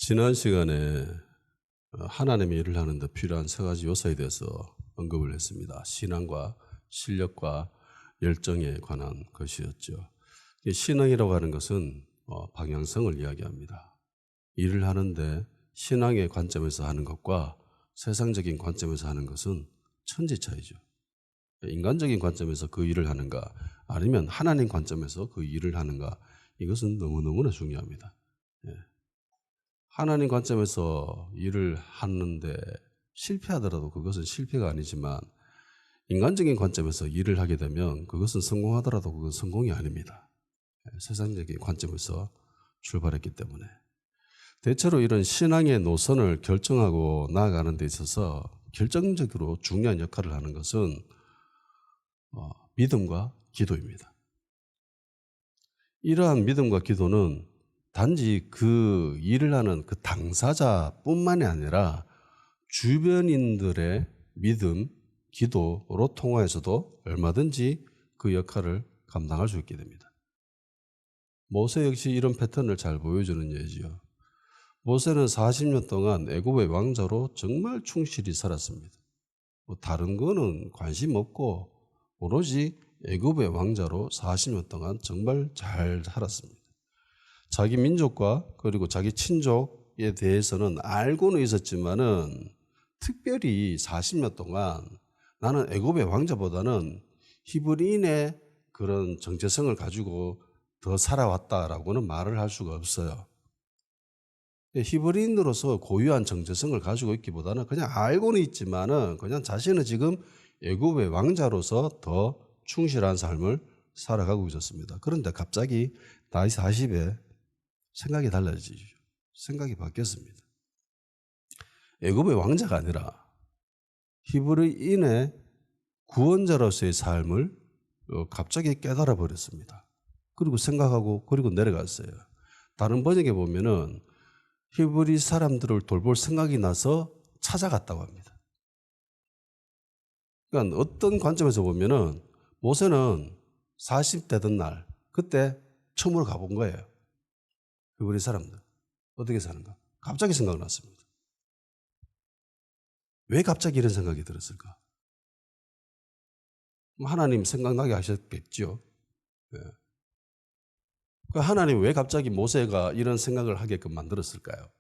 지난 시간에 하나님의 일을 하는 데 필요한 세 가지 요소에 대해서 언급을 했습니다. 신앙과 실력과 열정에 관한 것이었죠. 신앙이라고 하는 것은 방향성을 이야기합니다. 일을 하는데 신앙의 관점에서 하는 것과 세상적인 관점에서 하는 것은 천지차이죠. 인간적인 관점에서 그 일을 하는가 아니면 하나님 관점에서 그 일을 하는가, 이것은 너무너무나 중요합니다. 하나님 관점에서 일을 하는데 실패하더라도 그것은 실패가 아니지만, 인간적인 관점에서 일을 하게 되면 그것은 성공하더라도 그건 성공이 아닙니다. 세상적인 관점에서 출발했기 때문에. 대체로 이런 신앙의 노선을 결정하고 나아가는 데 있어서 결정적으로 중요한 역할을 하는 것은 믿음과 기도입니다. 이러한 믿음과 기도는 단지 그 일을 하는 그 당사자뿐만이 아니라 주변인들의 믿음, 기도로 통하여서도 얼마든지 그 역할을 감당할 수 있게 됩니다. 모세 역시 이런 패턴을 잘 보여주는 예지요. 모세는 40년 동안 애굽의 왕자로 정말 충실히 살았습니다. 다른 거는 관심 없고 오로지 애굽의 왕자로 40년 동안 정말 잘 살았습니다. 자기 민족과 그리고 자기 친족에 대해서는 알고는 있었지만은 특별히 40년 동안 나는 애굽의 왕자보다는 히브리인의 그런 정체성을 가지고 더 살아왔다라고는 말을 할 수가 없어요. 히브리인으로서 고유한 정체성을 가지고 있기보다는 그냥 알고는 있지만은 그냥 자신은 지금 애굽의 왕자로서 더 충실한 삶을 살아가고 있었습니다. 그런데 갑자기 나이 40에 생각이 달라지죠. 생각이 바뀌었습니다. 애굽의 왕자가 아니라 히브리인의 구원자로서의 삶을 갑자기 깨달아 버렸습니다. 그리고 생각하고 그리고 내려갔어요. 다른 번역에 보면은 히브리 사람들을 돌볼 생각이 나서 찾아갔다고 합니다. 그러니까 어떤 관점에서 보면은 모세는 40 되던 날 그때 처음으로 가본 거예요. 히브리 사람들 어떻게 사는가 갑자기 생각났습니다. 왜 갑자기 이런 생각이 들었을까? 하나님 생각나게 하셨겠죠. 네. 하나님 왜 갑자기 모세가 이런 생각을 하게끔 만들었을까요?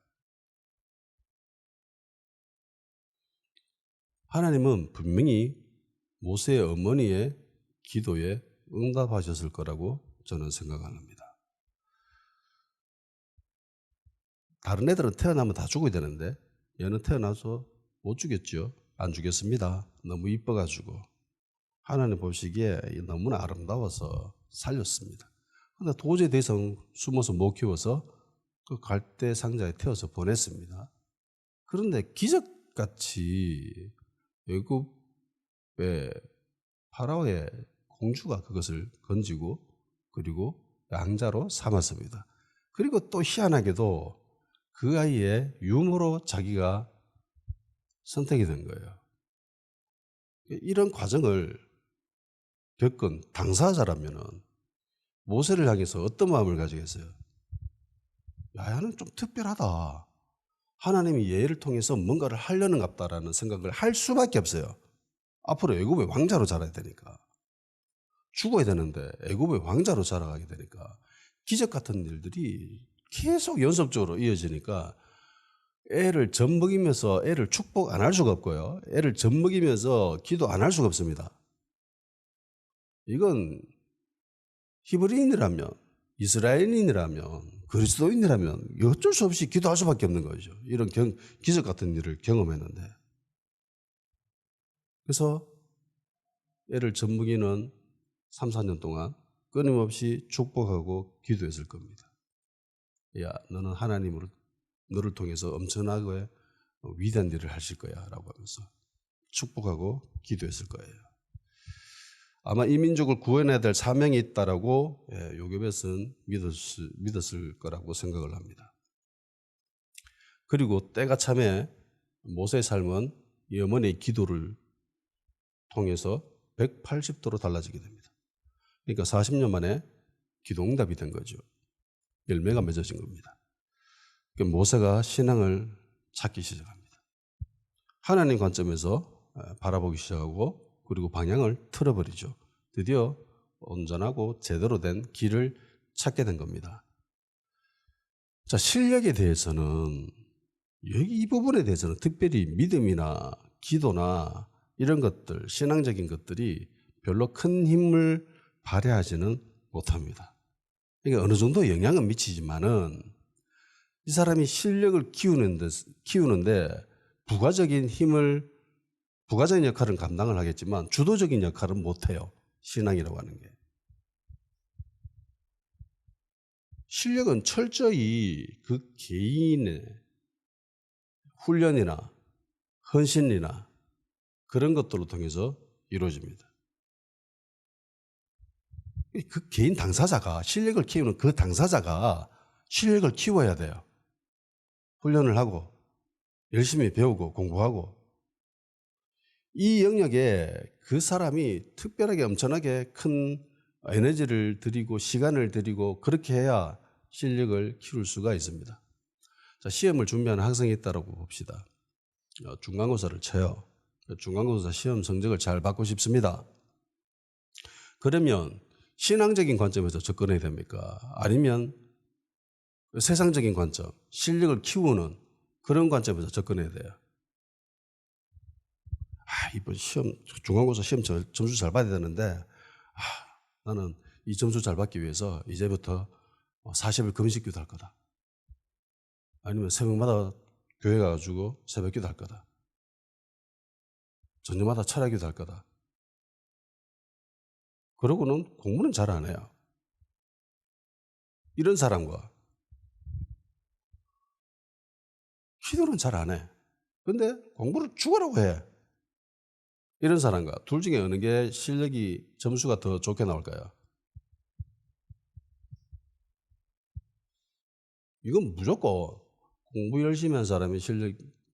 하나님은 분명히 모세의 어머니의 기도에 응답하셨을 거라고 저는 생각합니다. 다른 애들은 태어나면 다 죽어야 되는데 얘는 태어나서 못 죽였죠. 안 죽였습니다. 너무 이뻐가지고. 하나님 보시기에 너무나 아름다워서 살렸습니다. 그런데 도저히 더 이상 숨어서 못 키워서 그 갈대 상자에 태워서 보냈습니다. 그런데 기적같이 애굽의 파라오의 공주가 그것을 건지고 그리고 양자로 삼았습니다. 그리고 또 희한하게도 그 아이의 유모로 자기가 선택이 된 거예요. 이런 과정을 겪은 당사자라면은 모세를 향해서 어떤 마음을 가지겠어요? 야, 얘는 좀 특별하다. 하나님이 얘를 통해서 뭔가를 하려는 같다라는 생각을 할 수밖에 없어요. 앞으로 애굽의 왕자로 자라야 되니까. 죽어야 되는데 애굽의 왕자로 자라가게 되니까 기적 같은 일들이 계속 연속적으로 이어지니까 애를 젖먹이면서 애를 축복 안 할 수가 없고요. 애를 젖먹이면서 기도 안 할 수가 없습니다. 이건 히브리인이라면, 이스라엘인이라면, 그리스도인이라면 어쩔 수 없이 기도할 수밖에 없는 거죠. 이런 기적 같은 일을 경험했는데. 그래서 애를 젖먹이는 3, 4년 동안 끊임없이 축복하고 기도했을 겁니다. 야, 너는 하나님으로 너를 통해서 엄청나게 위대한 일을 하실 거야 라고 하면서 축복하고 기도했을 거예요. 아마 이 민족을 구원해야 될 사명이 있다라고 요괴벳은 믿었을 거라고 생각을 합니다. 그리고 때가 참에 모세의 삶은 이 어머니의 기도를 통해서 180도로 달라지게 됩니다. 그러니까 40년 만에 기도 응답이 된 거죠. 열매가 맺어진 겁니다. 모세가 신앙을 찾기 시작합니다. 하나님 관점에서 바라보기 시작하고 그리고 방향을 틀어버리죠. 드디어 온전하고 제대로 된 길을 찾게 된 겁니다. 자, 실력에 대해서는 이 부분에 대해서는 특별히 믿음이나 기도나 이런 것들, 신앙적인 것들이 별로 큰 힘을 발휘하지는 못합니다. 그러니까 어느 정도 영향은 미치지만은 이 사람이 실력을 키우는데 부가적인 역할은 감당을 하겠지만 주도적인 역할은 못해요. 신앙이라고 하는 게. 실력은 철저히 그 개인의 훈련이나 헌신이나 그런 것들로 통해서 이루어집니다. 그 개인 당사자가 실력을 키우는 그 당사자가 실력을 키워야 돼요. 훈련을 하고 열심히 배우고 공부하고 이 영역에 그 사람이 특별하게 엄청나게 큰 에너지를 들이고 시간을 들이고 그렇게 해야 실력을 키울 수가 있습니다. 자, 시험을 준비하는 학생이 있다고 봅시다. 중간고사를 쳐요. 중간고사 시험 성적을 잘 받고 싶습니다. 그러면 신앙적인 관점에서 접근해야 됩니까? 아니면 세상적인 관점, 실력을 키우는 그런 관점에서 접근해야 돼요. 이번 중간고사 시험 점수 잘 받아야 되는데, 나는 이 점수 잘 받기 위해서 이제부터 40일 금식기도 할 거다. 아니면 새벽마다 교회 가가지고 새벽기도 할 거다. 저녁마다 철학기도 할 거다. 그러고는 공부는 잘 안 해요. 이런 사람과 기도는 잘 안 해. 근데 공부를 죽으라고 해. 이런 사람과 둘 중에 어느 게 실력이 점수가 더 좋게 나올까요? 이건 무조건 공부 열심히 한 사람이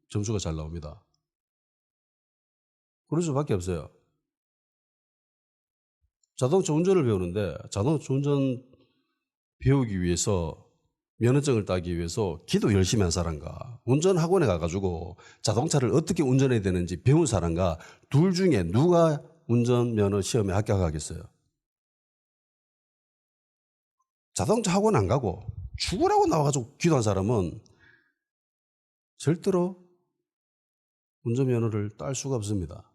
점수가 잘 나옵니다. 그럴 수밖에 없어요. 자동차 운전을 배우는데 자동차 운전 배우기 위해서 면허증을 따기 위해서 기도 열심히 한 사람과 운전학원에 가가지고 자동차를 어떻게 운전해야 되는지 배운 사람과 둘 중에 누가 운전면허 시험에 합격하겠어요? 자동차 학원 안 가고 죽으라고 나와가지고 기도한 사람은 절대로 운전면허를 딸 수가 없습니다.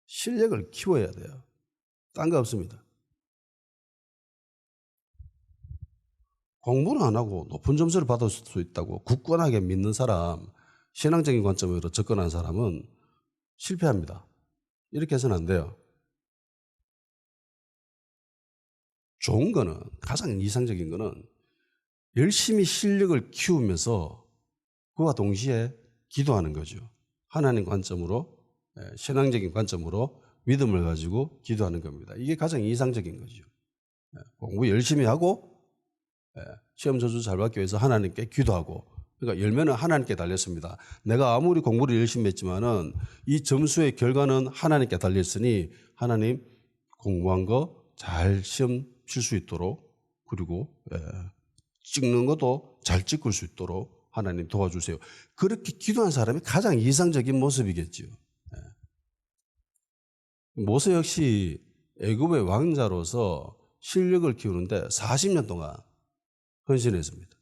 실력을 키워야 돼요. 딴 거 없습니다. 공부는 안 하고 높은 점수를 받을 수 있다고 굳건하게 믿는 사람, 신앙적인 관점으로 접근한 사람은 실패합니다. 이렇게 해서는 안 돼요. 좋은 거는, 가장 이상적인 거는 열심히 실력을 키우면서 그와 동시에 기도하는 거죠. 하나님 관점으로, 신앙적인 관점으로 믿음을 가지고 기도하는 겁니다. 이게 가장 이상적인 거죠. 공부 열심히 하고 시험 점수 잘 받기 위해서 하나님께 기도하고, 그러니까 열매는 하나님께 달렸습니다. 내가 아무리 공부를 열심히 했지만은 이 점수의 결과는 하나님께 달렸으니 하나님 공부한 거 잘 시험 칠 수 있도록, 그리고 찍는 것도 잘 찍을 수 있도록 하나님 도와주세요. 그렇게 기도한 사람이 가장 이상적인 모습이겠죠. 모세 역시 애굽의 왕자로서 실력을 키우는데 40년 동안 헌신했습니다.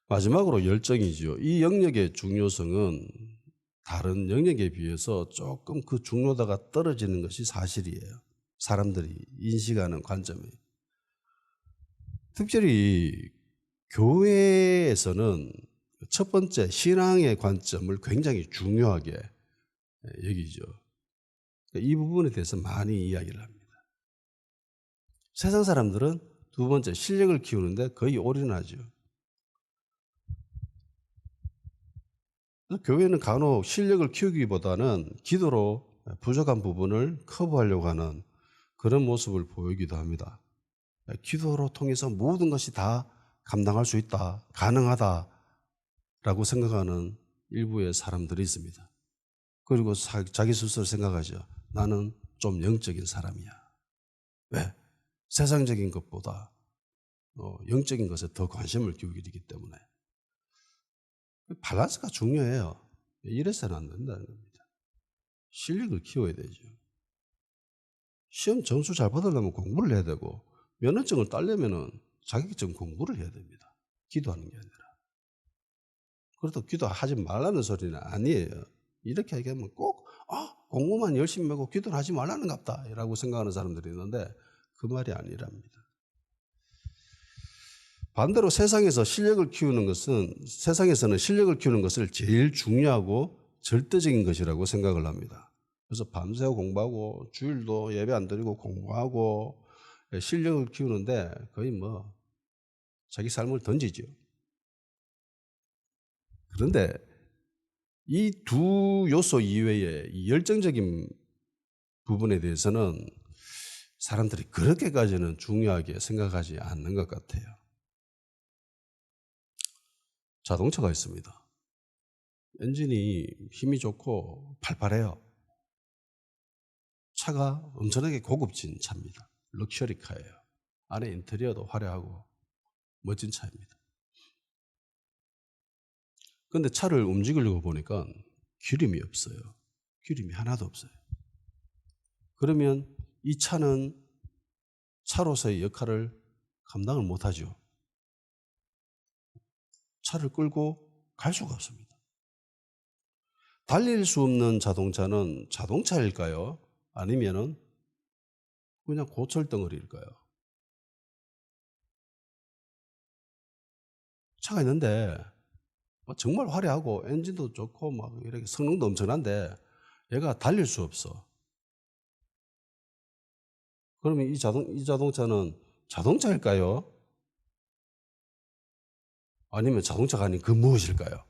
마지막으로 열정이죠. 이 영역의 중요성은 다른 영역에 비해서 조금 그 중요도가 떨어지는 것이 사실이에요. 사람들이 인식하는 관점이. 특별히 교회에서는 첫 번째 신앙의 관점을 굉장히 중요하게 여기죠. 이 부분에 대해서 많이 이야기를 합니다. 세상 사람들은 두 번째 실력을 키우는데 거의 올인하죠. 교회는 간혹 실력을 키우기보다는 기도로 부족한 부분을 커버하려고 하는 그런 모습을 보이기도 합니다. 기도로 통해서 모든 것이 다 감당할 수 있다, 가능하다라고 생각하는 일부의 사람들이 있습니다. 그리고 자기 스스로 생각하죠. 나는 좀 영적인 사람이야. 왜? 세상적인 것보다 영적인 것에 더 관심을 기울이기 때문에 밸런스가 중요해요. 이래서는 안 된다는 겁니다. 실력을 키워야 되죠. 시험 점수 잘 받으려면 공부를 해야 되고 면허증을 따려면 자격증 공부를 해야 됩니다. 기도하는 게 아니라. 그래도 기도하지 말라는 소리는 아니에요. 이렇게 얘기하면 꼭 공부만 열심히 하고 기도를 하지 말라는 갑다 라고 생각하는 사람들이 있는데 그 말이 아니랍니다. 반대로 세상에서는 실력을 키우는 것을 제일 중요하고 절대적인 것이라고 생각을 합니다. 그래서 밤새워 공부하고 주일도 예배 안 드리고 공부하고 실력을 키우는데 거의 자기 삶을 던지죠. 그런데 이 두 요소 이외에 이 열정적인 부분에 대해서는 사람들이 그렇게까지는 중요하게 생각하지 않는 것 같아요. 자동차가 있습니다. 엔진이 힘이 좋고 팔팔해요. 차가 엄청나게 고급진 차입니다. 럭셔리카예요. 안에 인테리어도 화려하고 멋진 차입니다. 그런데 차를 움직이려고 보니까 기름이 없어요. 기름이 하나도 없어요. 그러면 이 차는 차로서의 역할을 감당을 못하죠. 차를 끌고 갈 수가 없습니다. 달릴 수 없는 자동차는 자동차일까요? 아니면은 그냥 고철덩어리일까요? 차가 있는데 정말 화려하고 엔진도 좋고 막 이렇게 성능도 엄청난데 얘가 달릴 수 없어. 그러면 이 자동차는 자동차일까요? 아니면 자동차가 아닌 그 무엇일까요?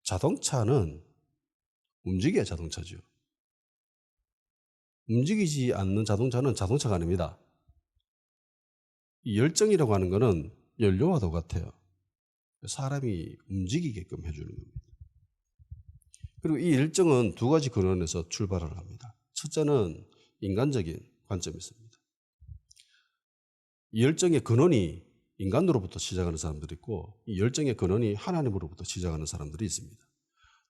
자동차는 움직여야 자동차죠. 움직이지 않는 자동차는 자동차가 아닙니다. 이 열정이라고 하는 것은 연료와도 같아요. 사람이 움직이게끔 해주는 겁니다. 그리고 이 열정은 두 가지 근원에서 출발을 합니다. 첫째는 인간적인 관점이 있습니다. 이 열정의 근원이 인간으로부터 시작하는 사람들이 있고 이 열정의 근원이 하나님으로부터 시작하는 사람들이 있습니다.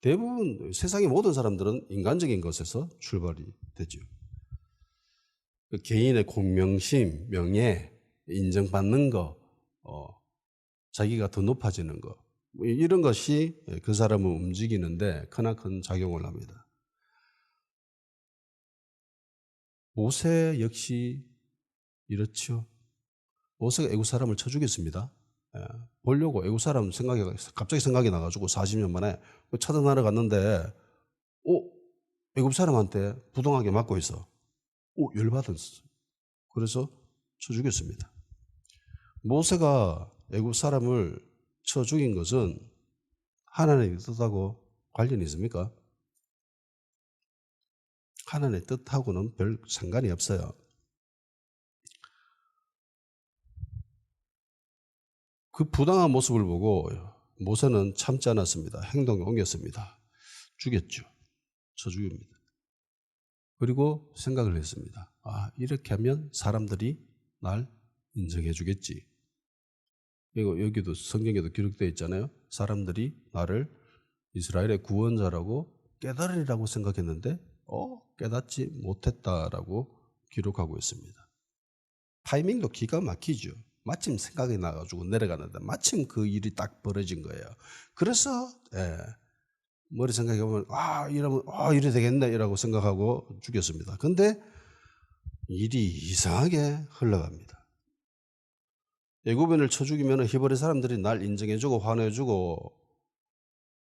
대부분 세상의 모든 사람들은 인간적인 것에서 출발이 되죠. 개인의 공명심, 명예, 인정받는 거, 자기가 더 높아지는 거 이런 것이 그 사람을 움직이는데 크나큰 작용을 합니다. 모세 역시 이렇죠. 모세가 애굽 사람을 쳐 죽였습니다. 보려고 애굽 사람 갑자기 생각이 나가지고 40년 만에 찾아나러 갔는데 애굽 사람한테 부동하게 맞고 있어. 열받았어. 그래서 쳐 죽였습니다. 모세가 애굽 사람을 쳐 죽인 것은 하나님의 뜻하고 관련이 있습니까? 하나님의 뜻하고는 별 상관이 없어요. 그 부당한 모습을 보고 모세는 참지 않았습니다. 행동에 옮겼습니다. 죽였죠. 쳐 죽입니다. 그리고 생각을 했습니다. 이렇게 하면 사람들이 날 인정해 주겠지. 그리고 여기도 성경에도 기록되어 있잖아요. 사람들이 나를 이스라엘의 구원자라고 깨달으리라고 생각했는데 깨닫지 못했다라고 기록하고 있습니다. 타이밍도 기가 막히죠. 마침 생각이 나가지고 내려가는데 마침 그 일이 딱 벌어진 거예요. 그래서 머리 생각해보면 이러면 이래 되겠네 라고 생각하고 죽였습니다. 근데 일이 이상하게 흘러갑니다. 애굽인을 쳐 죽이면 히브리 사람들이 날 인정해주고 환호해주고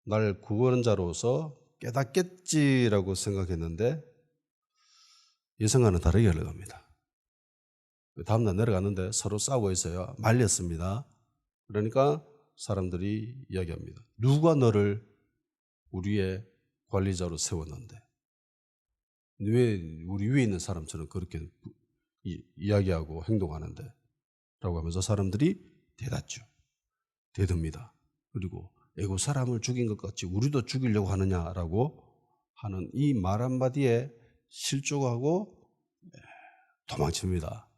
날 구원자로서 깨닫겠지라고 생각했는데 예상과는 다르게 흘러갑니다. 다음날 내려갔는데 서로 싸우고 있어요. 말렸습니다. 그러니까 사람들이 이야기합니다. 누가 너를 우리의 관리자로 세웠는데 왜 우리 위에 있는 사람처럼 그렇게 이야기하고 행동하는데 라고 하면서 사람들이 대듭니다. 그리고 애굽 사람을 죽인 것 같이 우리도 죽이려고 하느냐라고 하는 이 말 한마디에 실족하고 도망칩니다.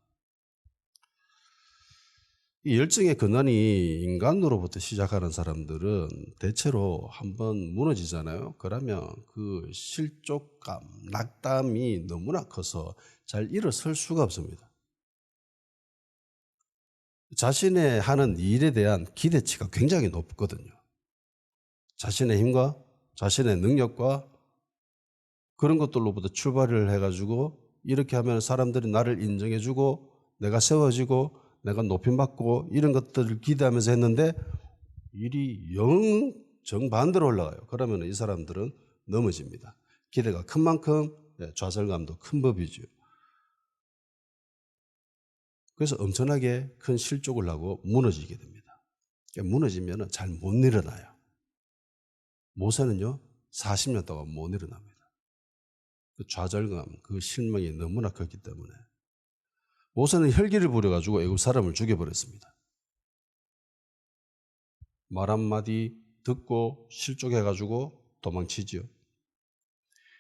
이 열정의 근원이 인간으로부터 시작하는 사람들은 대체로 한번 무너지잖아요. 그러면 그 실족감, 낙담이 너무나 커서 잘 일어설 수가 없습니다. 자신의 하는 일에 대한 기대치가 굉장히 높거든요. 자신의 힘과 자신의 능력과 그런 것들로부터 출발을 해가지고 이렇게 하면 사람들이 나를 인정해주고 내가 세워지고 내가 높임받고 이런 것들을 기대하면서 했는데 일이 영 정반대로 올라가요. 그러면 이 사람들은 넘어집니다. 기대가 큰 만큼 좌절감도 큰 법이죠. 그래서 엄청나게 큰 실족을 하고 무너지게 됩니다. 무너지면 잘 못 일어나요. 모세는요 40년 동안 못 일어납니다. 그 좌절감, 그 실망이 너무나 컸기 때문에 모세는 혈기를 부려가지고 애굽 사람을 죽여버렸습니다. 말 한마디 듣고 실족해가지고 도망치지요.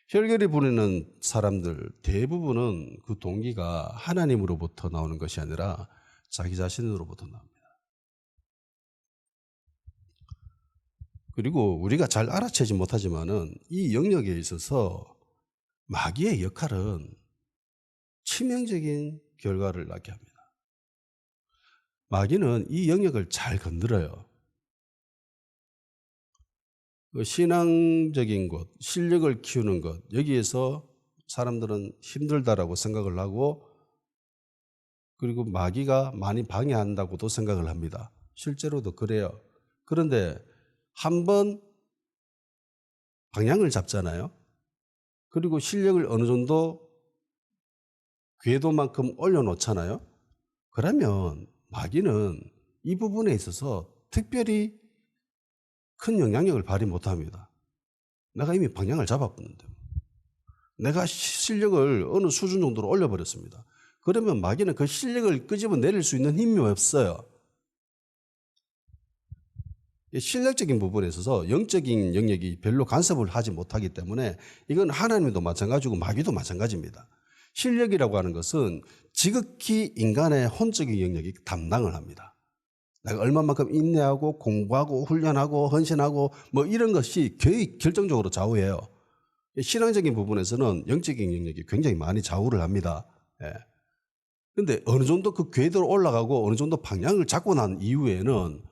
혈기를 부리는 사람들 대부분은 그 동기가 하나님으로부터 나오는 것이 아니라 자기 자신으로부터 나옵니다. 그리고 우리가 잘 알아채지 못하지만은 이 영역에 있어서 마귀의 역할은 치명적인 결과를 낳게 합니다. 마귀는 이 영역을 잘 건드려요. 그 신앙적인 것, 실력을 키우는 것, 여기에서 사람들은 힘들다라고 생각을 하고 그리고 마귀가 많이 방해한다고도 생각을 합니다. 실제로도 그래요. 그런데 한번 방향을 잡잖아요. 그리고 실력을 어느 정도 궤도만큼 올려놓잖아요. 그러면 마귀는 이 부분에 있어서 특별히 큰 영향력을 발휘 못합니다. 내가 이미 방향을 잡았는데 내가 실력을 어느 수준 정도로 올려버렸습니다. 그러면 마귀는 그 실력을 끄집어내릴 수 있는 힘이 없어요. 실력적인 부분에 있어서 영적인 영역이 별로 간섭을 하지 못하기 때문에 이건 하나님도 마찬가지고 마귀도 마찬가지입니다. 실력이라고 하는 것은 지극히 인간의 혼적인 영역이 담당을 합니다. 내가 얼마만큼 인내하고 공부하고 훈련하고 헌신하고 뭐 이런 것이 거의 결정적으로 좌우해요. 신앙적인 부분에서는 영적인 영역이 굉장히 많이 좌우를 합니다. 그런데 어느 정도 그 궤도로 올라가고 어느 정도 방향을 잡고 난 이후에는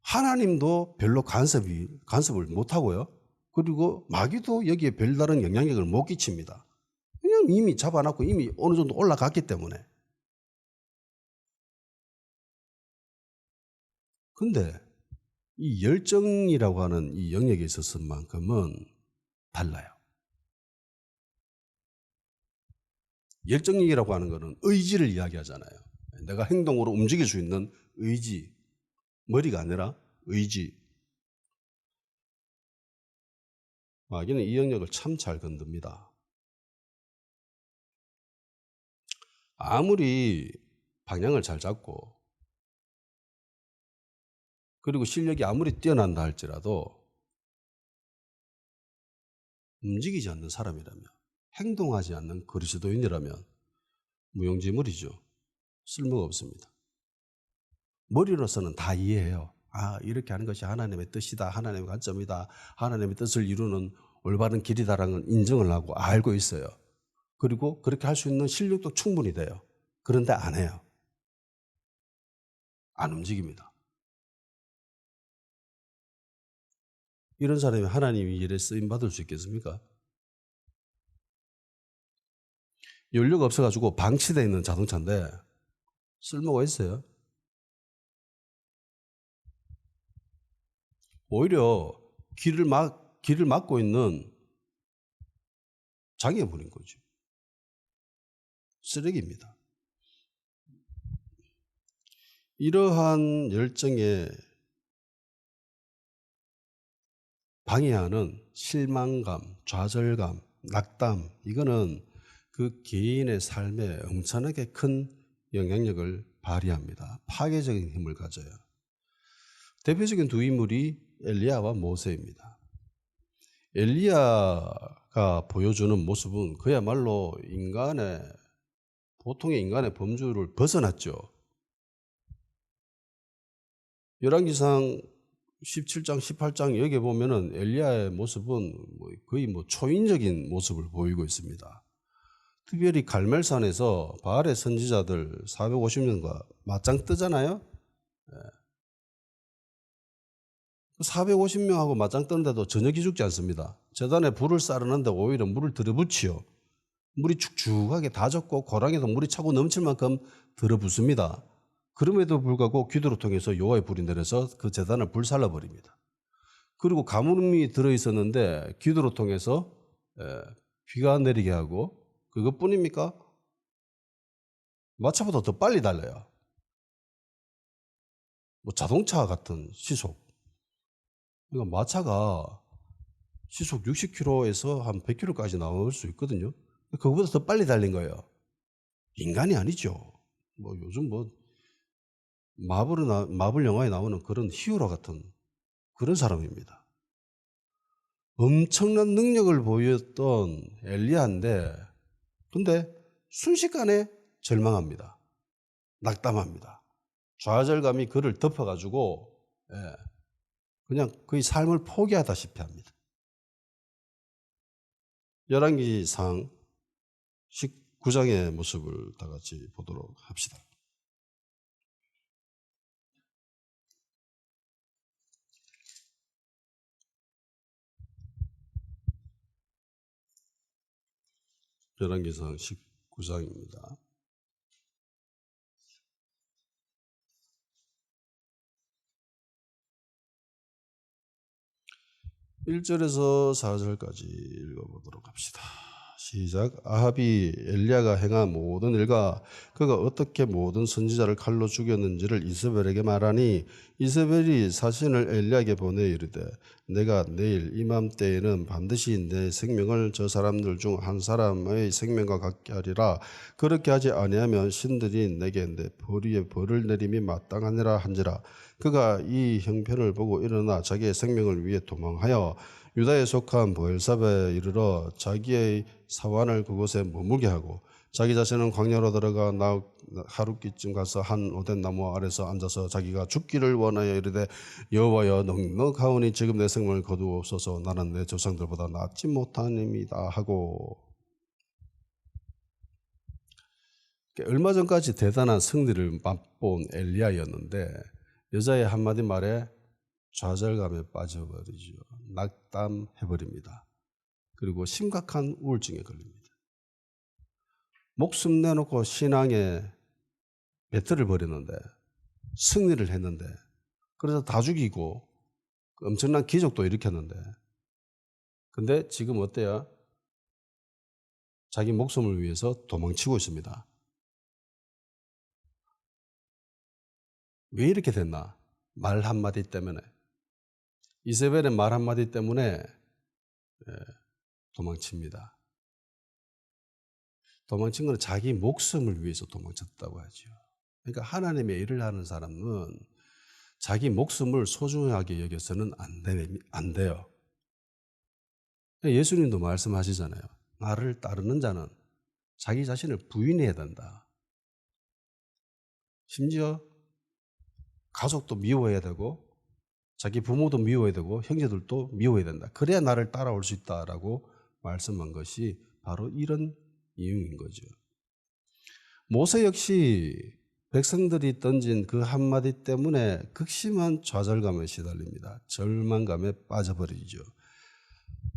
하나님도 별로 간섭을 못하고요. 그리고 마귀도 여기에 별다른 영향력을 못 끼칩니다. 그냥 이미 잡아놨고 이미 어느 정도 올라갔기 때문에. 근데 이 열정이라고 하는 이 영역에 있어서만큼은 달라요. 열정이라고 하는 것은 의지를 이야기하잖아요. 내가 행동으로 움직일 수 있는 의지. 머리가 아니라 의지. 마귀는 이 영역을 참 잘 건듭니다. 아무리 방향을 잘 잡고 그리고 실력이 아무리 뛰어난다 할지라도 움직이지 않는 사람이라면 행동하지 않는 그리스도인이라면 무용지물이죠. 쓸모가 없습니다. 머리로서는 다 이해해요. 아, 이렇게 하는 것이 하나님의 뜻이다. 하나님의 관점이다. 하나님의 뜻을 이루는 올바른 길이다라는 인정을 하고 알고 있어요. 그리고 그렇게 할 수 있는 실력도 충분히 돼요. 그런데 안 해요. 안 움직입니다. 이런 사람이 하나님의 일에 쓰임받을 수 있겠습니까? 연료가 없어가지고 방치되어 있는 자동차인데 쓸모가 있어요? 오히려 길을 막고 있는 장애물인 거죠. 쓰레기입니다. 이러한 열정에 방해하는 실망감, 좌절감, 낙담, 이거는 그 개인의 삶에 엄청나게 큰 영향력을 발휘합니다. 파괴적인 힘을 가져요. 대표적인 두 인물이 엘리야와 모세입니다. 엘리야가 보여주는 모습은 그야말로 보통의 인간의 범주를 벗어났죠. 열왕기상 17장, 18장 여기 보면은 엘리야의 모습은 거의 초인적인 모습을 보이고 있습니다. 특별히 갈멜산에서 바알의 선지자들 450명과 맞짱 뜨잖아요. 450명하고 맞짱 뜨는데도 전혀 기죽지 않습니다. 제단에 불을 싸르는데 오히려 물을 들어붙이요. 물이 축축하게 다 젖고 고랑에도 물이 차고 넘칠 만큼 들어붙습니다. 그럼에도 불구하고 기도를 통해서 여호와의 불이 내려서 그 제단을 불살라버립니다. 그리고 가뭄이 들어있었는데 기도를 통해서 비가 내리게 하고, 그것뿐입니까? 마차보다 더 빨리 달려요. 자동차 같은 시속. 그러니까 마차가 시속 60km에서 한 100km까지 나올 수 있거든요. 그거보다 더 빨리 달린 거예요. 인간이 아니죠. 요즘 마블 영화에 나오는 그런 히어로 같은 그런 사람입니다. 엄청난 능력을 보였던 엘리야인데, 근데 순식간에 절망합니다. 낙담합니다. 좌절감이 그를 덮어가지고 그냥 거의 삶을 포기하다시피 합니다. 열왕기상 19장의 모습을 다 같이 보도록 합시다. 열왕기상 19장입니다. 1절에서 4절까지 읽어보도록 합시다. 시작. 아합이 엘리야가 행한 모든 일과 그가 어떻게 모든 선지자를 칼로 죽였는지를 이세벨에게 말하니, 이세벨이 사신을 엘리야에게 보내 이르되, 내가 내일 이맘때에는 반드시 내 생명을 저 사람들 중 한 사람의 생명과 같게 하리라. 그렇게 하지 아니하면 신들이 내게 내 벌위에 벌을 내림이 마땅하니라 한지라. 그가 이 형편을 보고 일어나 자기의 생명을 위해 도망하여 유다에 속한 브엘사베에 이르러 자기의 사환을 그곳에 머물게 하고, 자기 자신은 광야로 들어가 하룻기쯤 가서 한 오뎃 나무 아래서 앉아서 자기가 죽기를 원하여 이르되, 여호와여 넉넉하오니 지금 내 생명을 거두옵소서. 나는 내 조상들보다 낫지 못함이다 하고. 얼마 전까지 대단한 승리를 맛본 엘리야였는데 여자의 한마디 말에 좌절감에 빠져버리죠. 낙담해버립니다. 그리고 심각한 우울증에 걸립니다. 목숨 내놓고 신앙에 배틀을 벌였는데, 승리를 했는데, 그래서 다 죽이고 엄청난 기적도 일으켰는데, 근데 지금 어때요? 자기 목숨을 위해서 도망치고 있습니다. 왜 이렇게 됐나? 말 한마디 때문에. 이세벨의 말 한마디 때문에 도망칩니다. 도망친 건 자기 목숨을 위해서 도망쳤다고 하죠. 그러니까 하나님의 일을 하는 사람은 자기 목숨을 소중하게 여겨서는 안 돼요. 예수님도 말씀하시잖아요. 나를 따르는 자는 자기 자신을 부인해야 된다. 심지어 가족도 미워해야 되고 자기 부모도 미워해야 되고 형제들도 미워해야 된다. 그래야 나를 따라올 수 있다라고 말씀한 것이 바로 이런 이유인 거죠. 모세 역시 백성들이 던진 그 한마디 때문에 극심한 좌절감에 시달립니다. 절망감에 빠져버리죠.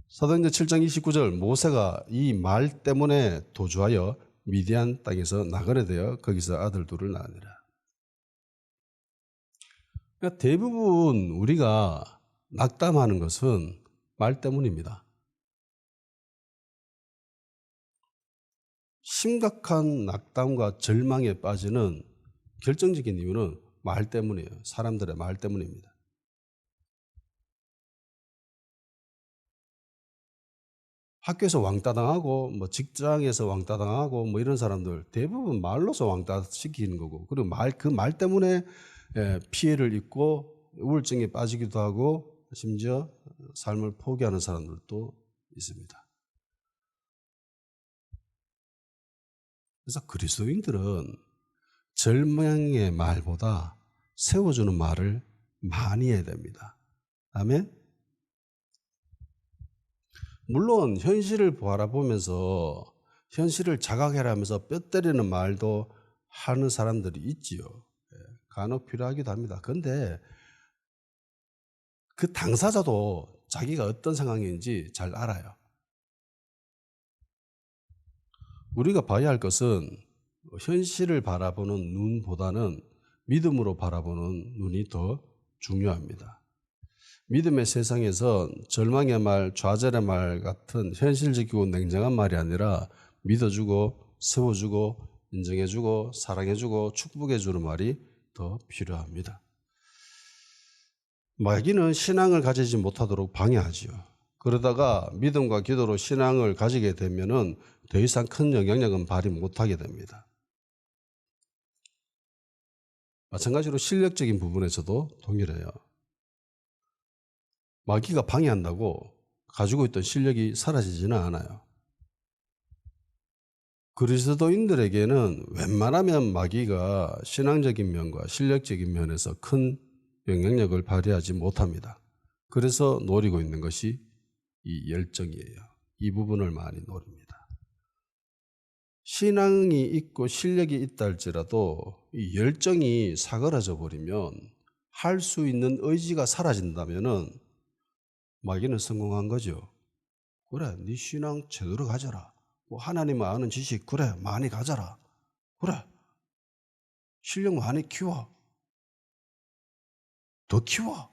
사도행전 7장 29절, 모세가 이 말 때문에 도주하여 미디안 땅에서 나그네 되어 거기서 아들 둘을 낳으니라. 그러니까 대부분 우리가 낙담하는 것은 말 때문입니다. 심각한 낙담과 절망에 빠지는 결정적인 이유는 말 때문이에요. 사람들의 말 때문입니다. 학교에서 왕따 당하고 직장에서 왕따 당하고 이런 사람들 대부분 말로서 왕따 시키는 거고, 그리고 그 말 때문에 피해를 입고 우울증에 빠지기도 하고 심지어 삶을 포기하는 사람들도 있습니다. 그래서 그리스도인들은 절망의 말보다 세워주는 말을 많이 해야 됩니다. 아멘? 물론 현실을 바라보면서 현실을 자각해라면서 뼈 때리는 말도 하는 사람들이 있지요. 간혹 필요하기도 합니다. 그런데 그 당사자도 자기가 어떤 상황인지 잘 알아요. 우리가 봐야 할 것은 현실을 바라보는 눈보다는 믿음으로 바라보는 눈이 더 중요합니다. 믿음의 세상에서 절망의 말, 좌절의 말 같은 현실적이고 냉정한 말이 아니라 믿어주고 세워주고 인정해주고 사랑해주고 축복해주는 말이 더 필요합니다. 마귀는 신앙을 가지지 못하도록 방해하지요. 그러다가 믿음과 기도로 신앙을 가지게 되면은 더 이상 큰 영향력은 발휘 못하게 됩니다. 마찬가지로 실력적인 부분에서도 동일해요. 마귀가 방해한다고 가지고 있던 실력이 사라지지는 않아요. 그리스도인들에게는 웬만하면 마귀가 신앙적인 면과 실력적인 면에서 큰 영향력을 발휘하지 못합니다. 그래서 노리고 있는 것이 이 열정이에요. 이 부분을 많이 노립니다. 신앙이 있고 실력이 있다 할지라도 이 열정이 사그라져 버리면 할 수 있는 의지가 사라진다면은 마귀는 성공한 거죠. 그래, 네 신앙 제대로 가져라. 뭐 하나님을 아는 지식 그래 많이 가져라. 그래, 실력 많이 키워. 더 키워.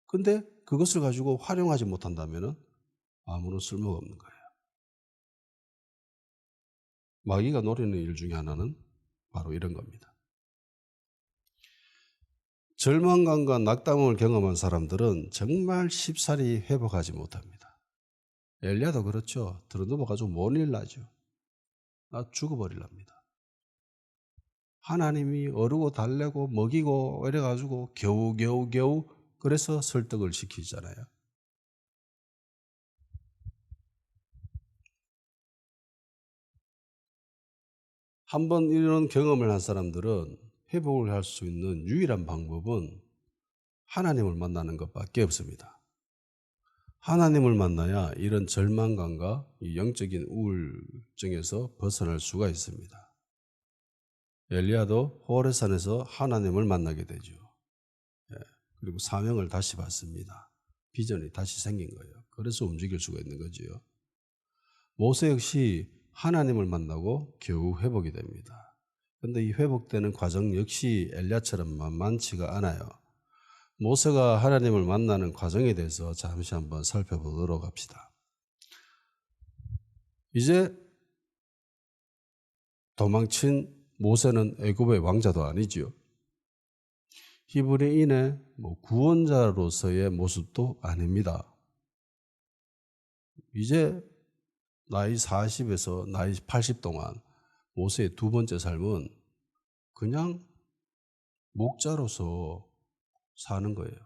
근데 그것을 가지고 활용하지 못한다면 아무런 쓸모가 없는 거예요. 마귀가 노리는 일 중에 하나는 바로 이런 겁니다. 절망감과 낙담을 경험한 사람들은 정말 쉽사리 회복하지 못합니다. 엘리야도 그렇죠. 들어 넘어가지고 못 일나죠. 죽어버리랍니다. 하나님이 어르고 달래고 먹이고 이래가지고 겨우 그래서 설득을 시키잖아요. 한번 이런 경험을 한 사람들은 회복을 할 수 있는 유일한 방법은 하나님을 만나는 것밖에 없습니다. 하나님을 만나야 이런 절망감과 영적인 우울증에서 벗어날 수가 있습니다. 엘리야도 호레산에서 하나님을 만나게 되죠. 그리고 사명을 다시 받습니다. 비전이 다시 생긴 거예요. 그래서 움직일 수가 있는 거죠. 모세 역시 하나님을 만나고 겨우 회복이 됩니다. 그런데 이 회복되는 과정 역시 엘리야처럼 만만치가 않아요. 모세가 하나님을 만나는 과정에 대해서 잠시 한번 살펴보도록 합시다. 이제 도망친 모세는 애굽의 왕자도 아니지요. 히브리인의 구원자로서의 모습도 아닙니다. 이제 나이 40에서 나이 80 동안 모세의 두 번째 삶은 그냥 목자로서 사는 거예요.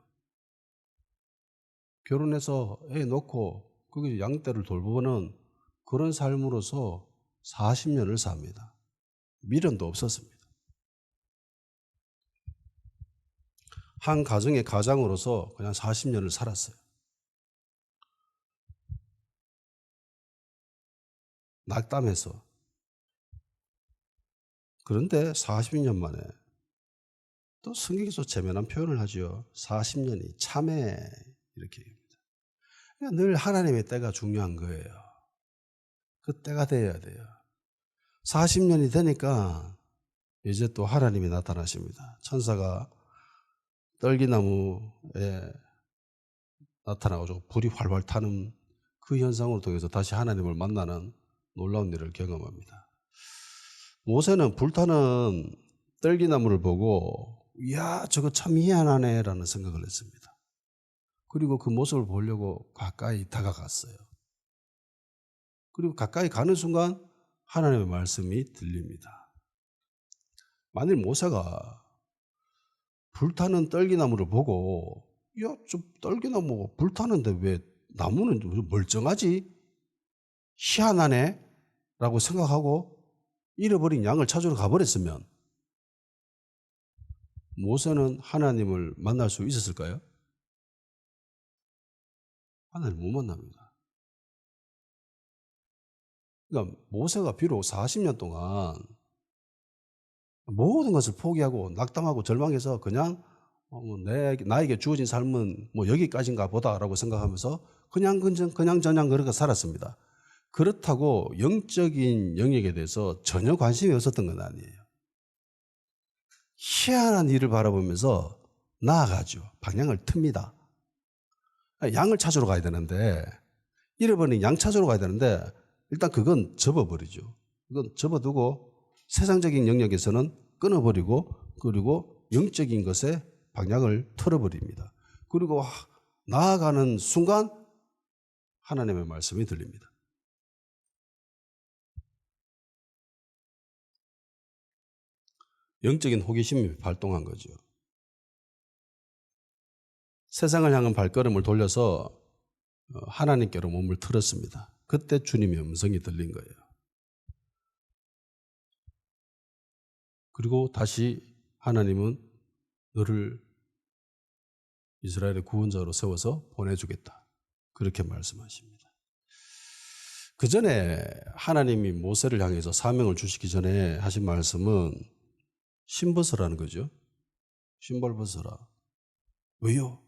결혼해서 애 놓고 거기 양떼를 돌보는 그런 삶으로서 40년을 삽니다. 미련도 없었습니다. 한 가정의 가장으로서 그냥 40년을 살았어요. 낙담해서. 그런데 40년 만에 또 성경에서 재미난 표현을 하죠. 40년이 참해 이렇게 얘기합니다. 그러니까 늘 하나님의 때가 중요한 거예요. 그 때가 돼야 돼요. 40년이 되니까 이제 또 하나님이 나타나십니다. 천사가 떨기나무에 나타나가지고 불이 활활 타는 그 현상을 통해서 다시 하나님을 만나는 놀라운 일을 경험합니다. 모세는 불타는 떨기나무를 보고 이야 저거 참 희한하네 라는 생각을 했습니다. 그리고 그 모습을 보려고 가까이 다가갔어요. 그리고 가까이 가는 순간 하나님의 말씀이 들립니다. 만일 모세가 불타는 떨기나무를 보고 야, 저 떨기나무 불타는데 왜 나무는 멀쩡하지? 희한하네? 라고 생각하고 잃어버린 양을 찾으러 가버렸으면 모세는 하나님을 만날 수 있었을까요? 하나님 못 만납니다. 그러니까 모세가 비록 40년 동안 모든 것을 포기하고 낙담하고 절망해서 그냥 나에게 주어진 삶은 뭐 여기까지인가 보다라고 생각하면서 그냥 저냥 그렇게 살았습니다. 그렇다고 영적인 영역에 대해서 전혀 관심이 없었던 건 아니에요. 희한한 일을 바라보면서 나아가죠. 방향을 틉니다. 양을 찾으러 가야 되는데, 잃어버린 양 찾으러 가야 되는데 일단 그건 접어버리죠. 그건 접어두고 세상적인 영역에서는 끊어버리고, 그리고 영적인 것에 방향을 틀어버립니다. 그리고 나아가는 순간 하나님의 말씀이 들립니다. 영적인 호기심이 발동한 거죠. 세상을 향한 발걸음을 돌려서 하나님께로 몸을 틀었습니다. 그때 주님의 음성이 들린 거예요. 그리고 다시 하나님은 너를 이스라엘의 구원자로 세워서 보내주겠다. 그렇게 말씀하십니다. 그 전에 하나님이 모세를 향해서 사명을 주시기 전에 하신 말씀은 신벗으라는 거죠. 신발 벗어라. 왜요?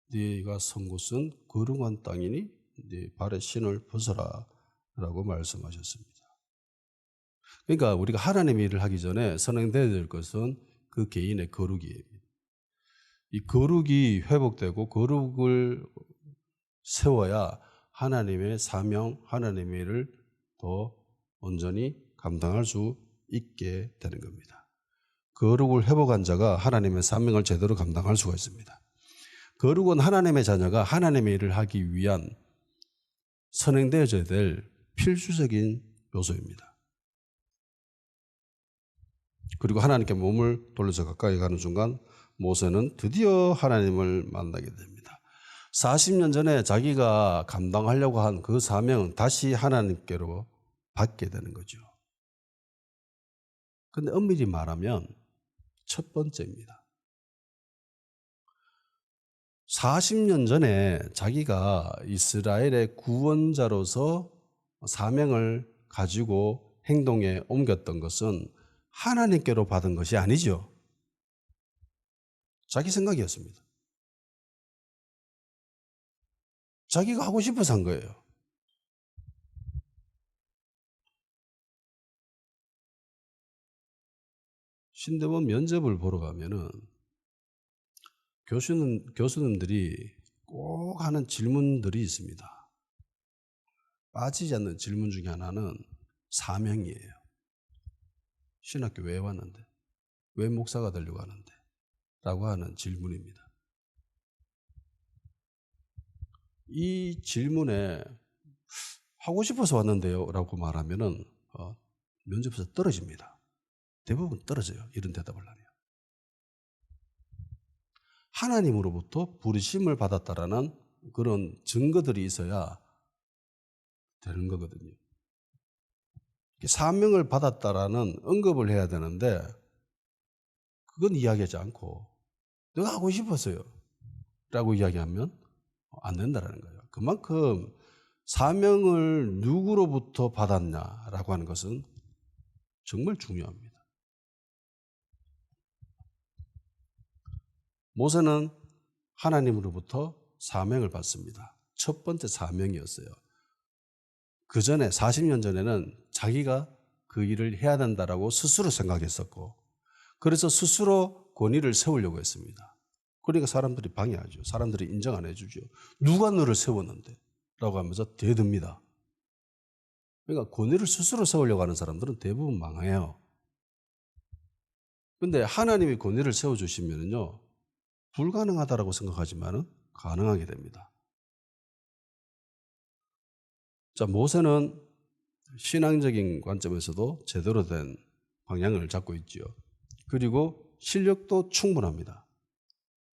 네가 선 곳은 거룩한 땅이니 네 발에 신을 벗어라 라고 말씀하셨습니다. 그러니까 우리가 하나님의 일을 하기 전에 선행되어야 될 것은 그 개인의 거룩이에요. 이 거룩이 회복되고 거룩을 세워야 하나님의 사명, 하나님의 일을 더 온전히 감당할 수 있게 되는 겁니다. 거룩을 회복한 자가 하나님의 사명을 제대로 감당할 수가 있습니다. 거룩은 하나님의 자녀가 하나님의 일을 하기 위한 선행되어져야 될 필수적인 요소입니다. 그리고 하나님께 몸을 돌려서 가까이 가는 순간 모세는 드디어 하나님을 만나게 됩니다. 40년 전에 자기가 감당하려고 한 그 사명은 다시 하나님께로 받게 되는 거죠. 그런데 엄밀히 말하면 첫 번째입니다. 40년 전에 자기가 이스라엘의 구원자로서 사명을 가지고 행동에 옮겼던 것은 하나님께로 받은 것이 아니죠. 자기 생각이었습니다. 자기가 하고 싶어서 한 거예요. 신대원 면접을 보러 가면은 교수님들이 꼭 하는 질문들이 있습니다. 빠지지 않는 질문 중에 하나는 사명이에요. 신학교 왜 왔는데? 왜 목사가 되려고 하는데? 라고 하는 질문입니다. 이 질문에 하고 싶어서 왔는데요 라고 말하면은 면접에서 떨어집니다. 대부분 떨어져요. 이런 대답을 하면. 하나님으로부터 부르심을 받았다라는 그런 증거들이 있어야 되는 거거든요. 사명을 받았다라는 언급을 해야 되는데 그건 이야기하지 않고 내가 하고 싶었어요 라고 이야기하면 안 된다는 거예요. 그만큼 사명을 누구로부터 받았냐라고 하는 것은 정말 중요합니다. 모세는 하나님으로부터 사명을 받습니다. 첫 번째 사명이었어요. 그 전에 40년 전에는 자기가 그 일을 해야 된다라고 스스로 생각했었고 그래서 스스로 권위를 세우려고 했습니다. 그러니까 사람들이 방해하죠. 사람들이 인정 안 해주죠. 누가 너를 세웠는데? 라고 하면서 대듭니다. 그러니까 권위를 스스로 세우려고 하는 사람들은 대부분 망해요. 그런데 하나님이 권위를 세워주시면요 불가능하다라고 생각하지만은 가능하게 됩니다. 자, 모세는 신앙적인 관점에서도 제대로 된 방향을 잡고 있죠. 그리고 실력도 충분합니다.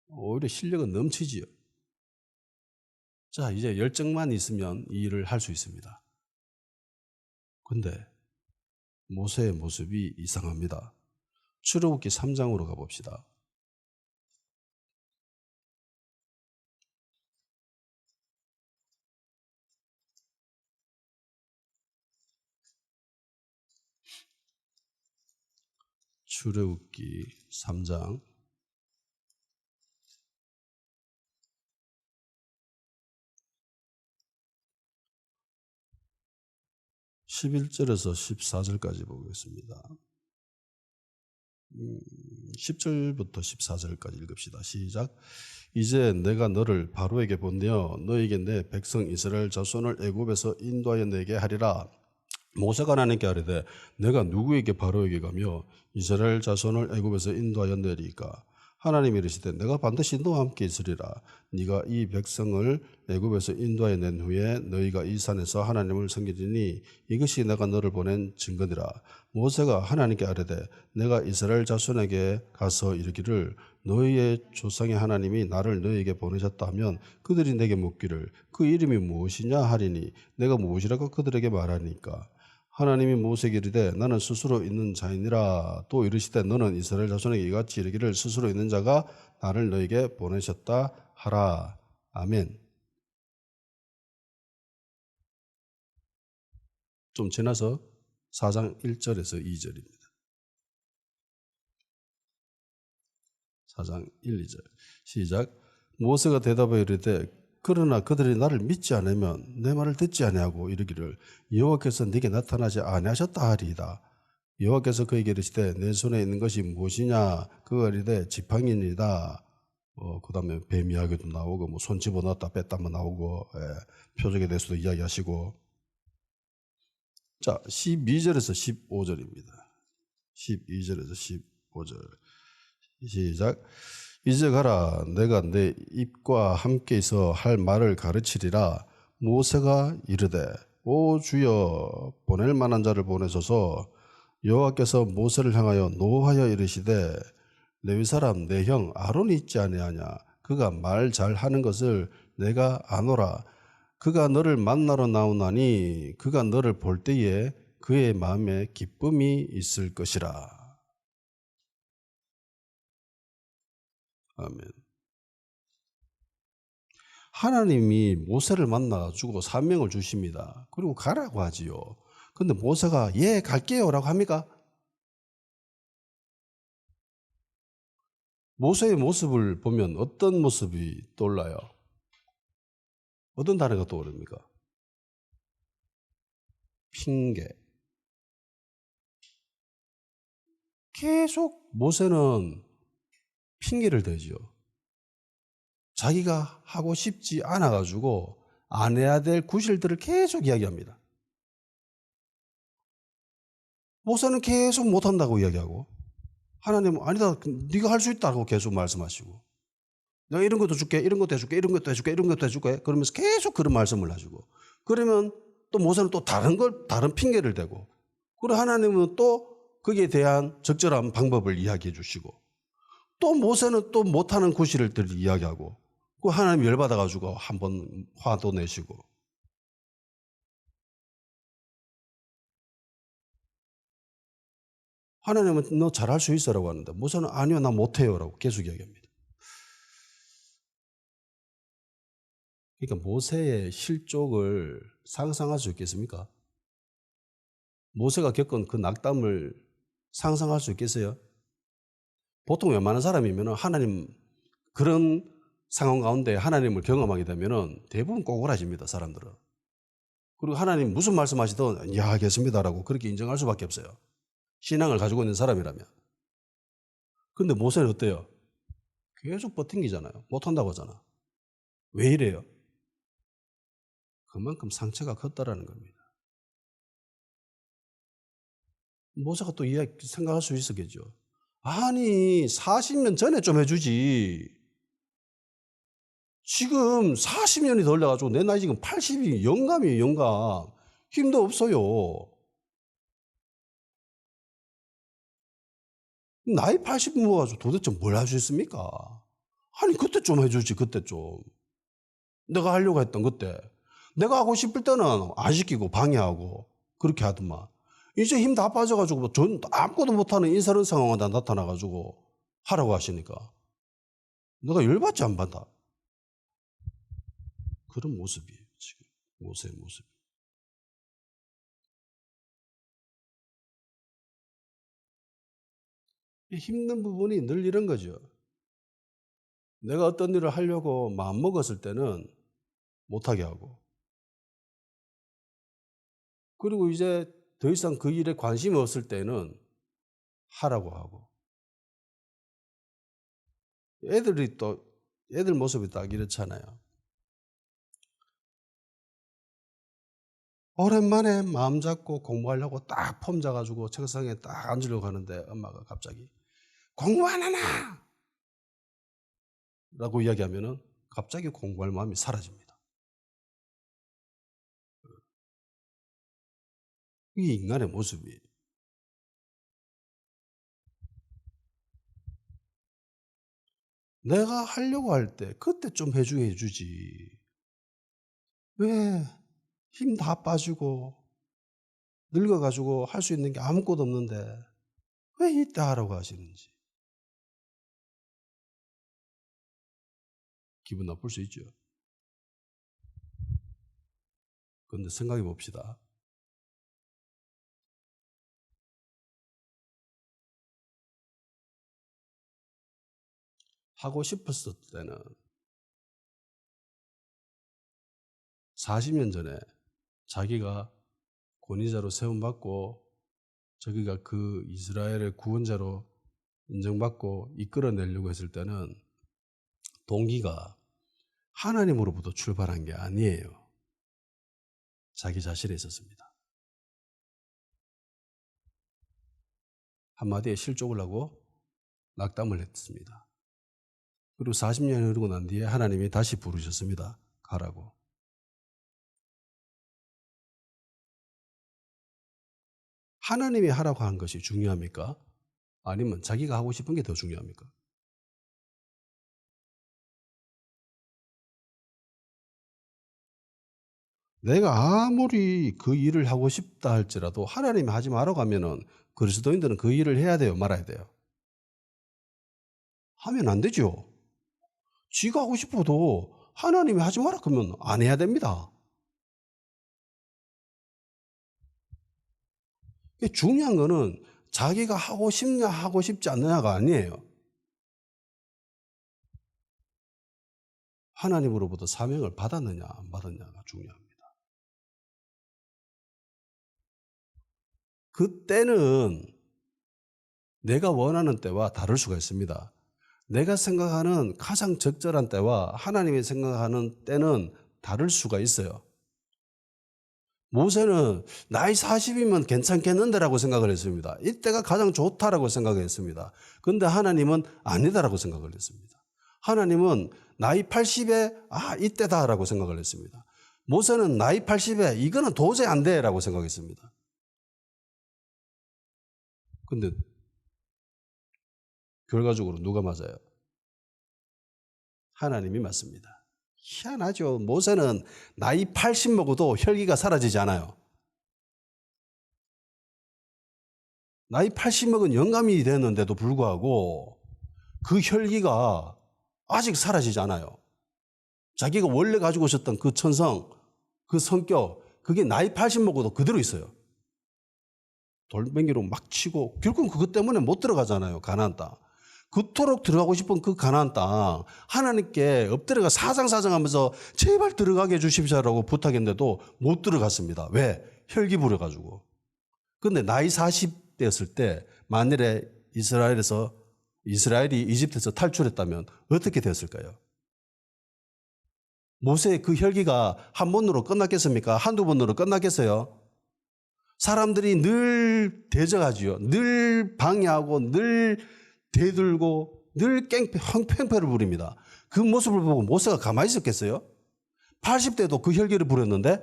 오히려 실력은 넘치지요. 자, 이제 열정만 있으면 이 일을 할 수 있습니다. 근데 모세의 모습이 이상합니다. 출애굽기 3장으로 가봅시다. 출애굽기 3장 11절에서 14절까지 보겠습니다. 10절부터 14절까지 읽읍시다. 시작. 이제 내가 너를 바로에게 보내어 너에게 내 백성 이스라엘 자손을 애굽에서 인도하여 내게 하리라. 모세가 하나님께 아뢰되 내가 누구에게 바로에게 가며 이스라엘 자손을 애굽에서 인도하여 내리까? 하나님이 이르시되 내가 반드시 너와 함께 있으리라. 네가 이 백성을 애굽에서 인도하여 낸 후에 너희가 이 산에서 하나님을 섬기리니 이것이 내가 너를 보낸 증거니라. 모세가 하나님께 아뢰되 내가 이스라엘 자손에게 가서 이르기를 너희의 조상의 하나님이 나를 너희에게 보내셨다 하면 그들이 내게 묻기를 그 이름이 무엇이냐 하리니 내가 무엇이라고 그들에게 말하니까? 하나님이 모세에게 이르되 나는 스스로 있는 자이니라. 또 이르시되 너는 이스라엘 자손에게 이같이 이르기를 스스로 있는 자가 나를 너에게 보내셨다 하라. 아멘. 좀 지나서 4장 1절에서 2절입니다. 4장 1, 2절 시작. 모세가 대답하여 이르되 그러나 그들이 나를 믿지 않으면 내 말을 듣지 아니하고 이르기를 여호와께서 네게 나타나지 아니하셨다 하리이다. 여호와께서 그에게 이르시되 내 손에 있는 것이 무엇이냐? 그가 이르되 지팡이니이다. 그 다음에 뱀 이야기도 나오고 뭐 손 집어넣었다 뺐다 뭐 나오고 표적에 대해서도 이야기하시고. 자 12절에서 15절입니다. 12절에서 15절 시작. 이제 가라. 내가 내 입과 함께 있어 할 말을 가르치리라. 모세가 이르되 오 주여 보낼 만한 자를 보내소서. 여호와께서 모세를 향하여 노하여 이르시되 레위 사람 내 형 아론이 있지 아니하냐? 그가 말 잘하는 것을 내가 아노라. 그가 너를 만나러 나오나니 그가 너를 볼 때에 그의 마음에 기쁨이 있을 것이라. 아멘. 하나님이 모세를 만나가지고 사명을 주십니다. 그리고 가라고 하지요. 근데 모세가 예 갈게요 라고 합니까? 모세의 모습을 보면 어떤 모습이 떠올라요? 어떤 단어가 떠오릅니까? 핑계. 계속 모세는 핑계를 대죠. 자기가 하고 싶지 않아가지고 안 해야 될 구실들을 계속 이야기합니다. 모세는 계속 못한다고 이야기하고 하나님은 아니다 네가 할 수 있다고 계속 말씀하시고 내가 이런 것도 줄게 이런 것도 해줄게 이런 것도 해줄게 이런 것도 해줄게 그러면서 계속 그런 말씀을 하시고 그러면 또 모세는 또 다른 핑계를 대고 그리고 하나님은 또 거기에 대한 적절한 방법을 이야기해 주시고 또 모세는 또 못하는 구실을 이야기하고 그 하나님 열받아가지고 한번 화도 내시고 하나님은 너 잘할 수 있어라고 하는데 모세는 아니요 나 못해요 라고 계속 이야기합니다. 그러니까 모세의 실족을 상상할 수 있겠습니까? 모세가 겪은 그 낙담을 상상할 수 있겠어요? 보통 웬만한 사람이면 하나님 그런 상황 가운데 하나님을 경험하게 되면 대부분 꼬그라집니다. 사람들은. 그리고 하나님 무슨 말씀하시든 야 알겠습니다라고 그렇게 인정할 수밖에 없어요. 신앙을 가지고 있는 사람이라면. 그런데 모세는 어때요? 계속 버팅기잖아요. 못한다고 하잖아. 왜 이래요? 그만큼 상처가 컸다라는 겁니다. 모세가 또 생각할 수 있었겠죠. 아니 40년 전에 좀 해주지. 지금 40년이 더 올려가지고 내 나이 지금 80이 영감이에요. 영감. 힘도 없어요. 나이 80 먹어가지고 도대체 뭘 할 수 있습니까? 아니 그때 좀 해주지. 그때 좀. 내가 하려고 했던 그때. 내가 하고 싶을 때는 안 시키고 방해하고 그렇게 하더만. 이제 힘 다 빠져가지고 전 아무것도 못하는 인사런 상황에 나타나가지고 하라고 하시니까 내가 열받지 안 받아. 그런 모습이에요. 지금 모세의 모습. 힘든 부분이 늘 이런 거죠. 내가 어떤 일을 하려고 마음먹었을 때는 못하게 하고, 그리고 이제 더 이상 그 일에 관심이 없을 때는 하라고 하고. 애들이 또 애들 모습이 딱 이렇잖아요. 오랜만에 마음 잡고 공부하려고 딱 폼 잡아가지고 책상에 딱 앉으려고 하는데 엄마가 갑자기 공부 안 하나? 라고 이야기하면은 갑자기 공부할 마음이 사라집니다. 이게 인간의 모습이에요. 내가 하려고 할 때 그때 좀 해주게 해주지. 왜 힘 다 빠지고 늙어가지고 할 수 있는 게 아무것도 없는데 왜 이때 하라고 하시는지. 기분 나쁠 수 있죠. 그런데 생각해 봅시다. 하고 싶었을 때는 40년 전에 자기가 권위자로 세움받고 자기가 그 이스라엘의 구원자로 인정받고 이끌어내려고 했을 때는 동기가 하나님으로부터 출발한 게 아니에요. 자기 자신에 있었습니다. 한마디에 실족을 하고 낙담을 했습니다. 그리고 40년이 흐르고 난 뒤에 하나님이 다시 부르셨습니다. 가라고. 하나님이 하라고 한 것이 중요합니까? 아니면 자기가 하고 싶은 게 더 중요합니까? 내가 아무리 그 일을 하고 싶다 할지라도 하나님이 하지 말라고 하면은 그리스도인들은 그 일을 해야 돼요? 말아야 돼요? 하면 안 되죠. 지가 하고 싶어도 하나님이 하지 마라 그러면 안 해야 됩니다. 중요한 거는 자기가 하고 싶냐 하고 싶지 않느냐가 아니에요. 하나님으로부터 사명을 받았느냐 안 받았느냐가 중요합니다. 그때는 내가 원하는 때와 다를 수가 있습니다. 내가 생각하는 가장 적절한 때와 하나님이 생각하는 때는 다를 수가 있어요. 모세는 나이 40이면 괜찮겠는데라고 생각을 했습니다. 이때가 가장 좋다라고 생각했습니다. 그런데 하나님은 아니다라고 생각을 했습니다. 하나님은 나이 80에 이때다라고 생각을 했습니다. 모세는 나이 80에 이거는 도저히 안 돼라고 생각했습니다. 근데 결과적으로 누가 맞아요? 하나님이 맞습니다. 희한하죠. 모세는 나이 80 먹어도 혈기가 사라지지 않아요. 나이 80 먹은 영감이 됐는데도 불구하고 그 혈기가 아직 사라지지 않아요. 자기가 원래 가지고 있었던 그 천성, 그 성격, 그게 나이 80 먹어도 그대로 있어요. 돌멩이로 막 치고 결국은 그것 때문에 못 들어가잖아요. 가나안 땅. 그토록 들어가고 싶은 그 가나안 땅 하나님께 엎드려가 사장사장하면서 제발 들어가게 해주십시오라고 부탁했는데도 못 들어갔습니다. 왜? 혈기 부려가지고. 그런데 나이 40대였을 때 만일에 이스라엘이 이집트에서 탈출했다면 어떻게 됐을까요? 모세의 그 혈기가 한 번으로 끝났겠습니까? 한두 번으로 끝났겠어요? 사람들이 늘 대적하지요. 늘 방해하고 늘 대들고 늘 팽패를 부립니다. 그 모습을 보고 모세가 가만히 있었겠어요? 80대도 그 혈기를 부렸는데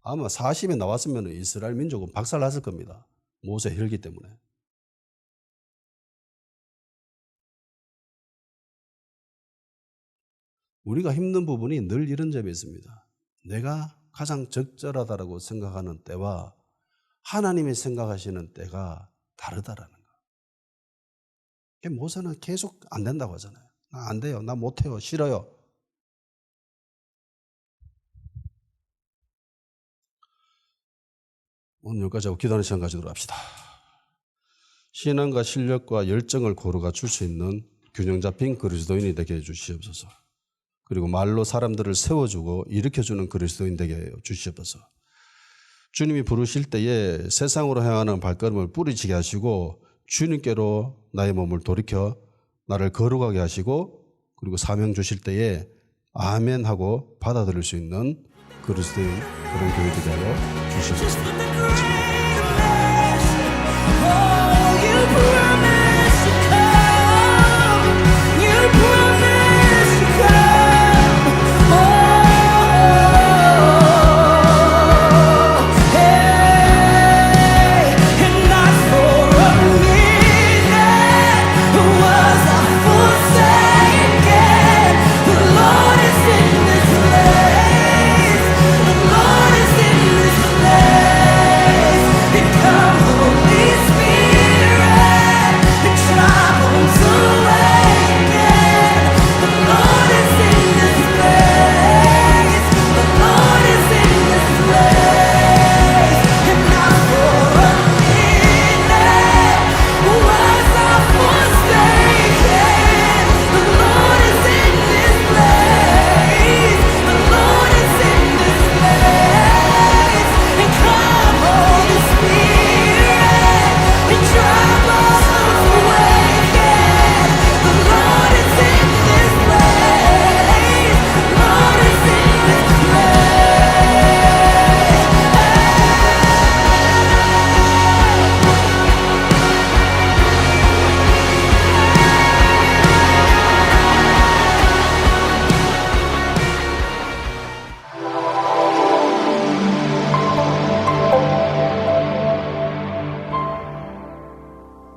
아마 40에 나왔으면 이스라엘 민족은 박살났을 겁니다. 모세 혈기 때문에. 우리가 힘든 부분이 늘 이런 점이 있습니다. 내가 가장 적절하다라고 생각하는 때와 하나님이 생각하시는 때가 다르다라는 거예요. 모세는 계속 안 된다고 하잖아요. 나 안 돼요. 나 못해요. 싫어요. 오늘 여기까지 하고 기도하는 시간 가지도록 합시다. 신앙과 실력과 열정을 고루 갖출 수 있는 균형 잡힌 그리스도인이 되게 해주시옵소서. 그리고 말로 사람들을 세워주고 일으켜주는 그리스도인 되게 해주시옵소서. 주님이 부르실 때에 세상으로 향하는 발걸음을 뿌리치게 하시고 주님께로 나의 몸을 돌이켜 나를 거룩하게 하시고 그리고 사명 주실 때에 아멘 하고 받아들일 수 있는 그리스도인 그런 교회 되게 하여 주시옵소서.